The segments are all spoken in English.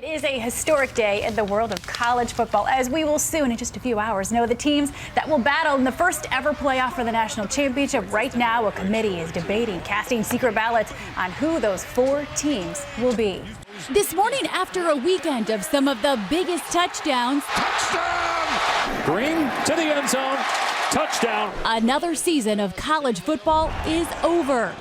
Is a historic day in the world of college football, as we will soon, in just a few hours, know the teams that will battle in the first ever playoff for the national championship. Right now, a committee is debating casting secret ballots on who those 4 teams will be. This morning, after a weekend of some of the biggest touchdowns, Green to the end zone, touchdown. Another season of college football is over.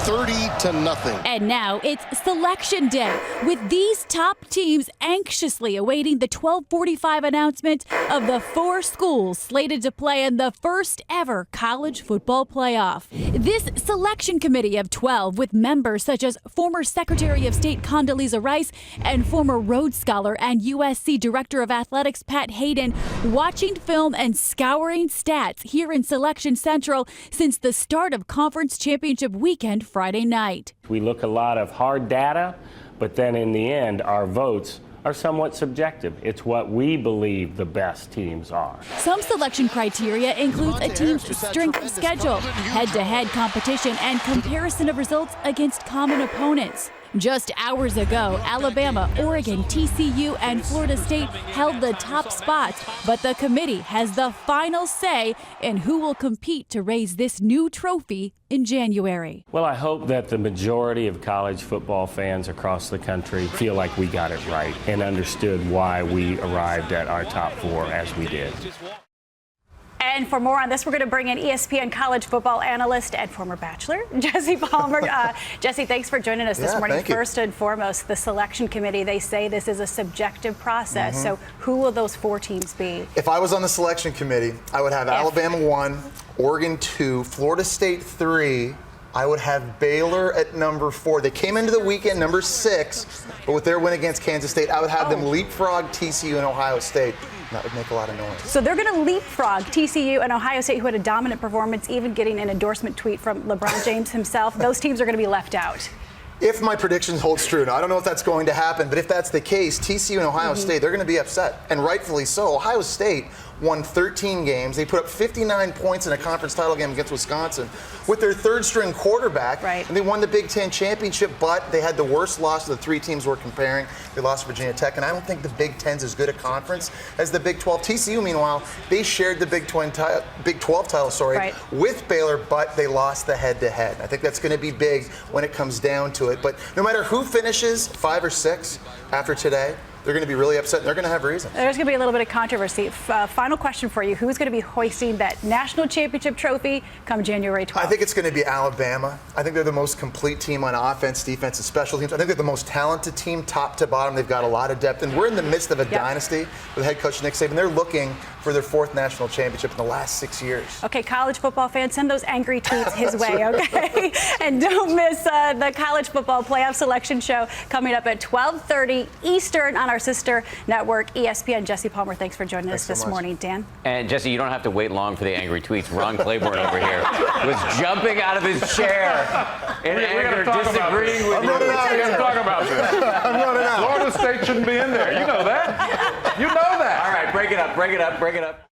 30-0. And now it's selection day, with these top teams anxiously awaiting the 12:45 announcement of the 4 schools slated to play in the first ever college football playoff. This selection committee of 12, with members such as former Secretary of State Condoleezza Rice and former Rhodes Scholar and USC Director of Athletics Pat Hayden, watching film and scouring stats here in Selection Central since the start of Conference Championship weekend Friday night. We look a lot of hard data, but then in the end, our votes are somewhat subjective. It's what we believe the best teams are. Some selection criteria includes a team's strength of schedule, head-to-head competition, and comparison of results against common opponents. Just hours ago, Alabama, Oregon, TCU, and Florida State held the top spots, but the committee has the final say in who will compete to raise this new trophy in January. Well, I hope that the majority of college football fans across the country feel like we got it right and understood why we arrived at our top 4 as we did. And for more on this, we're going to bring in ESPN college football analyst and former Bachelor, Jesse Palmer. Jesse, thanks for joining us this morning. First and foremost, the selection committee, they say this is a subjective process. So who will those 4 teams be? If I was on the selection committee, I would have Alabama 1, Oregon 2, Florida State 3. I would have Baylor at number 4. They came into the weekend number 6, but with their win against Kansas State, I would have them leapfrog TCU and Ohio State. That would make a lot of noise. So they're going to leapfrog TCU and Ohio State, who had a dominant performance, even getting an endorsement tweet from LeBron James himself. Those teams are going to be left out. If my predictions hold true, now I don't know if that's going to happen, but if that's the case, TCU and Ohio State, they're going to be upset, and rightfully so. Ohio State won 13 games. They put up 59 points in a conference title game against Wisconsin with their 3rd-string quarterback, and they won the Big Ten championship, but they had the worst loss of the 3 teams we're comparing. They lost to Virginia Tech, and I don't think the Big Ten's as good a conference as the Big 12. TCU, meanwhile, they shared the Big 12 title, with Baylor, but they lost the head-to-head. I think that's going to be big when it comes down to it. But no matter who finishes 5 or 6 after today, they're going to be really upset, and they're going to have reasons. There's going to be a little bit of controversy. Final question for you. Who's going to be hoisting that national championship trophy come January 12th? I think it's going to be Alabama. I think they're the most complete team on offense, defense, and special teams. I think they're the most talented team, top to bottom. They've got a lot of depth, and we're in the midst of a dynasty with head coach Nick Saban. They're looking for their 4th national championship in the last 6 years. Okay, college football fans, send those angry tweets his way, okay? And don't miss the college football playoff selection show coming up at 12:30 Eastern on our sister network, ESPN. Jesse Palmer, thanks for joining us this morning. Dan? And Jesse, you don't have to wait long for the angry tweets. Ron Claiborne over here was jumping out of his chair in anger, disagreeing with you. We got to talk about this. I'm running out. Florida State shouldn't be in there. You know that. You know that. All right, break it up.